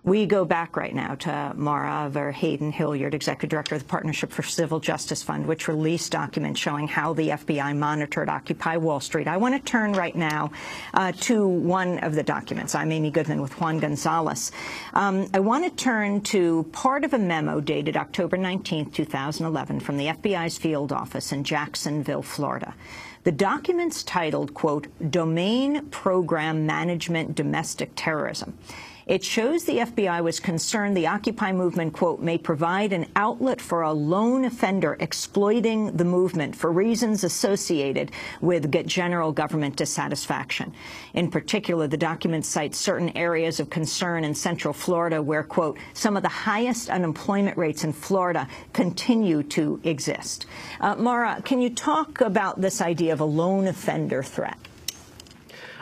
We go back right now to Mara Verheyden-Hilliard, Executive Director of the Partnership for Civil Justice Fund, which released documents showing how the FBI monitored Occupy Wall Street. I want to turn right now to one of the documents. I'm Amy Goodman with Juan Gonzalez. I want to turn to part of a memo dated October 19, 2011, from the FBI's field office in Jacksonville, Florida. The document's titled, quote, Domain Program Management Domestic Terrorism. It shows the FBI was concerned the Occupy movement, quote, may provide an outlet for a lone offender exploiting the movement for reasons associated with general government dissatisfaction. In particular, the document cites certain areas of concern in Central Florida where, quote, some of the highest unemployment rates in Florida continue to exist. Mara, can you talk about this idea of a lone offender threat?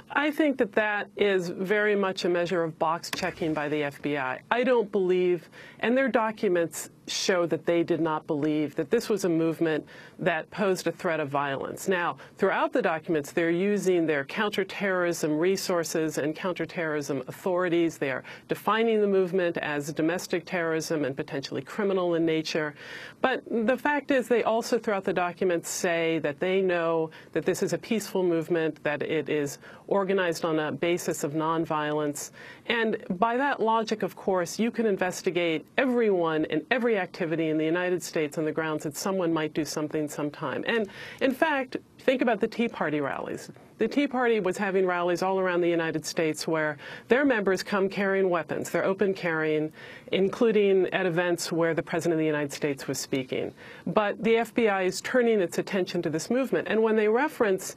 I think that that is very much a measure of box checking by the FBI. I don't believe, and their documents show that they did not believe that this was a movement that posed a threat of violence. Now, throughout the documents, they're using their counterterrorism resources and counterterrorism authorities. They are defining the movement as domestic terrorism and potentially criminal in nature. But the fact is they also, throughout the documents, say that they know that this is a peaceful movement, that it is organized on a basis of nonviolence. And by that logic, of course, you can investigate everyone and every activity in the United States on the grounds that someone might do something sometime. And in fact, think about the Tea Party rallies. The Tea Party was having rallies all around the United States where their members come carrying weapons. They're open carrying, including at events where the President of the United States was speaking. But the FBI is turning its attention to this movement. And when they reference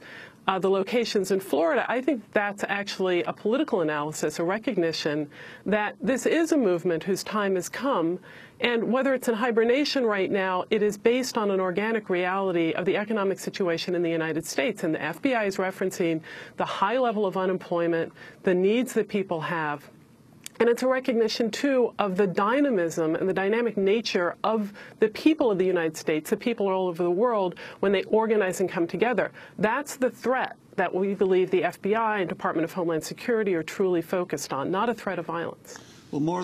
the locations in Florida, I think that's actually a political analysis, a recognition that this is a movement whose time has come. And whether it's in hibernation right now, it is based on an organic reality of the economic situation in the United States. And the FBI is referencing the high level of unemployment, the needs that people have. And it's a recognition, too, of the dynamism and the dynamic nature of the people of the United States, the people all over the world, when they organize and come together. That's the threat that we believe the FBI and Department of Homeland Security are truly focused on, not a threat of violence. Well, Maura,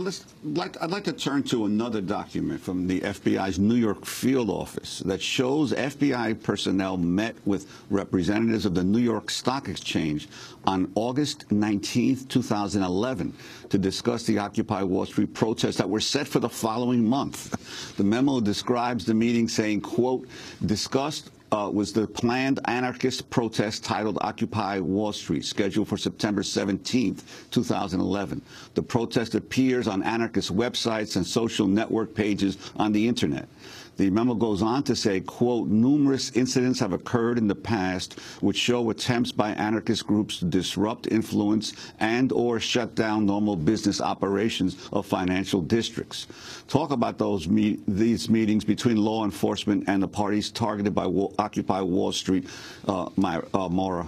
I'd like to turn to another document from the FBI's New York field office that shows FBI personnel met with representatives of the New York Stock Exchange on August 19, 2011, to discuss the Occupy Wall Street protests that were set for the following month. The memo describes the meeting saying, quote, discussed was the planned anarchist protest titled Occupy Wall Street, scheduled for September 17, 2011. The protest appears on anarchist websites and social network pages on the Internet. The memo goes on to say, quote, numerous incidents have occurred in the past which show attempts by anarchist groups to disrupt, influence, and or shut down normal business operations of financial districts. Talk about these meetings between law enforcement and the parties targeted by Occupy Wall Street, Maura.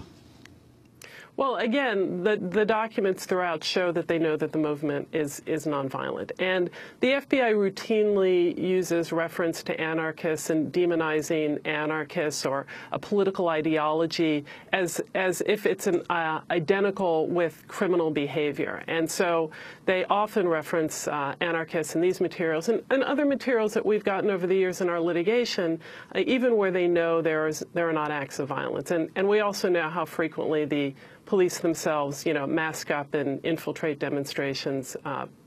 Well, again, the documents throughout show that they know that the movement is nonviolent. And the FBI routinely uses reference to anarchists and demonizing anarchists or a political ideology as if it's identical with criminal behavior. And so they often reference anarchists in these materials and other materials that we've gotten over the years in our litigation, even where they know there are not acts of violence. And we also know how frequently the police themselves, mask up and infiltrate demonstrations,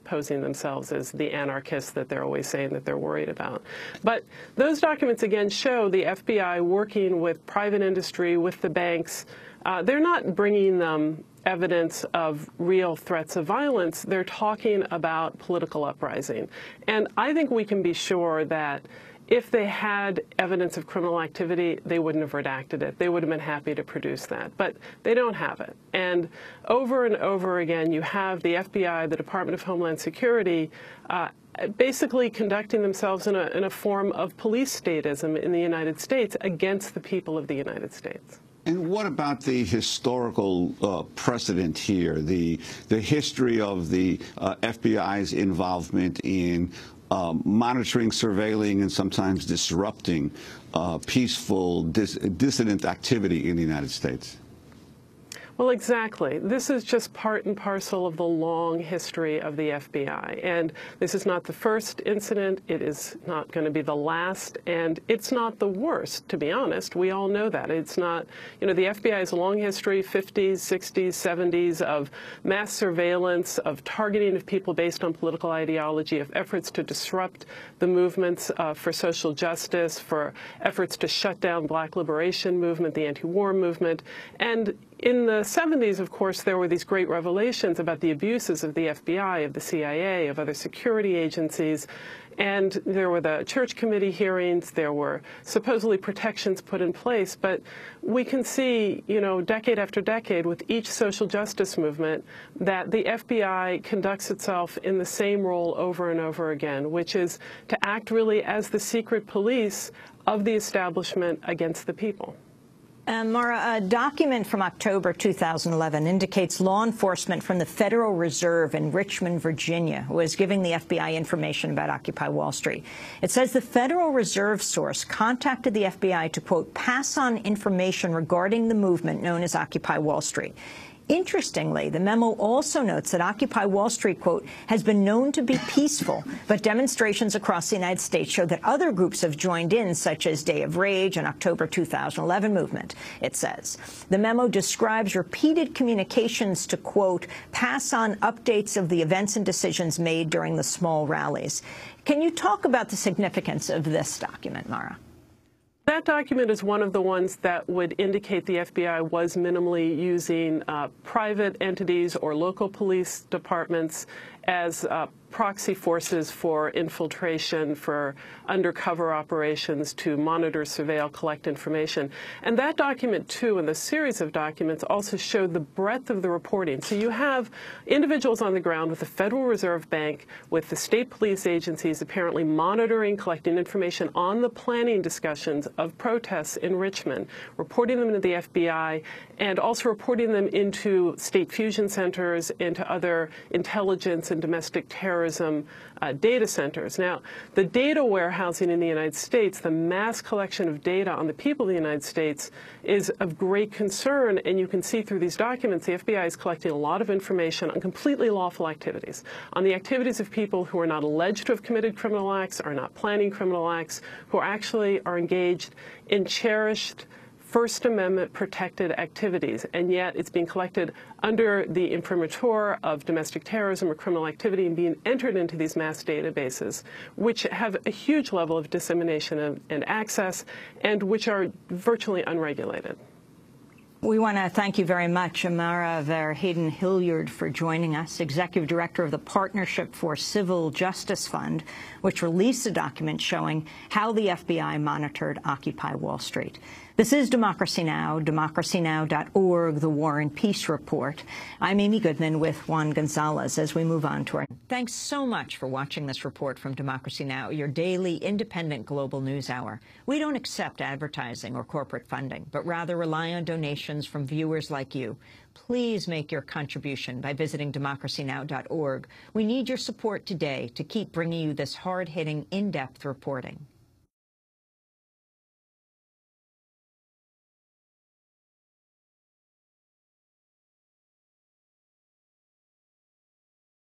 posing themselves as the anarchists that they're always saying that they're worried about. But those documents, again, show the FBI working with private industry, with the banks. They're not bringing them evidence of real threats of violence. They're talking about political uprising. And I think we can be sure that if they had evidence of criminal activity, they wouldn't have redacted it. They would have been happy to produce that. But they don't have it. And over again, you have the FBI, the Department of Homeland Security, basically conducting themselves in a form of police statism in the United States against the people of the United States. And what about the historical precedent here, the history of the FBI's involvement in monitoring, surveilling, and sometimes disrupting peaceful dissident activity in the United States? Well, exactly. This is just part and parcel of the long history of the FBI. And this is not the first incident. It is not going to be the last. And it's not the worst, to be honest. We all know that. It's not, the FBI has a long history, 50s, 60s, 70s, of mass surveillance, of targeting of people based on political ideology, of efforts to disrupt the movements for social justice, for efforts to shut down Black liberation movement, the anti-war movement. And in the 70s, of course, there were these great revelations about the abuses of the FBI, of the CIA, of other security agencies. And there were the Church Committee hearings. There were supposedly protections put in place. But we can see, decade after decade with each social justice movement that the FBI conducts itself in the same role over and over again, which is to act really as the secret police of the establishment against the people. Mara, a document from October 2011 indicates law enforcement from the Federal Reserve in Richmond, Virginia, was giving the FBI information about Occupy Wall Street. It says the Federal Reserve source contacted the FBI to, quote, pass on information regarding the movement known as Occupy Wall Street. Interestingly, the memo also notes that Occupy Wall Street, quote, has been known to be peaceful, but demonstrations across the United States show that other groups have joined in, such as Day of Rage and October 2011 movement, it says. The memo describes repeated communications to, quote, pass on updates of the events and decisions made during the small rallies. Can you talk about the significance of this document, Mara? That document is one of the ones that would indicate the FBI was minimally using private entities or local police departments as proxy forces for infiltration, for undercover operations to monitor, surveil, collect information. And that document, too, and the series of documents also showed the breadth of the reporting. So you have individuals on the ground with the Federal Reserve Bank, with the state police agencies apparently monitoring, collecting information on the planning discussions of protests in Richmond, reporting them to the FBI, and also reporting them into state fusion centers, into other intelligence and domestic terrorism data centers. Now, the data warehousing in the United States, the mass collection of data on the people of the United States, is of great concern, and you can see through these documents the FBI is collecting a lot of information on completely lawful activities, on the activities of people who are not alleged to have committed criminal acts, are not planning criminal acts, who actually are engaged in cherished First Amendment protected activities, and yet it's being collected under the imprimatur of domestic terrorism or criminal activity and being entered into these mass databases, which have a huge level of dissemination and access, and which are virtually unregulated. We want to thank you very much, Mara Verheyden-Hilliard, for joining us, Executive Director of the Partnership for Civil Justice Fund, which released a document showing how the FBI monitored Occupy Wall Street. This is Democracy Now!, democracynow.org, the War and Peace Report. I'm Amy Goodman with Juan Gonzalez as we move on to our... Thanks so much for watching this report from Democracy Now!, your daily independent global news hour. We don't accept advertising or corporate funding, but rather rely on donations from viewers like you. Please make your contribution by visiting democracynow.org. We need your support today to keep bringing you this hard-hitting, in-depth reporting.